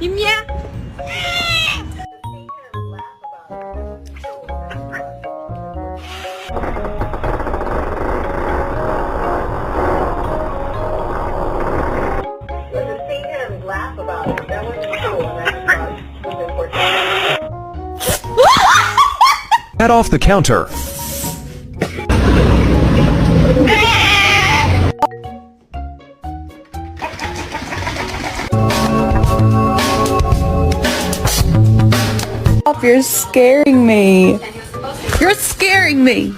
힘이야? Get off the counter. You're scaring me. You're scaring me.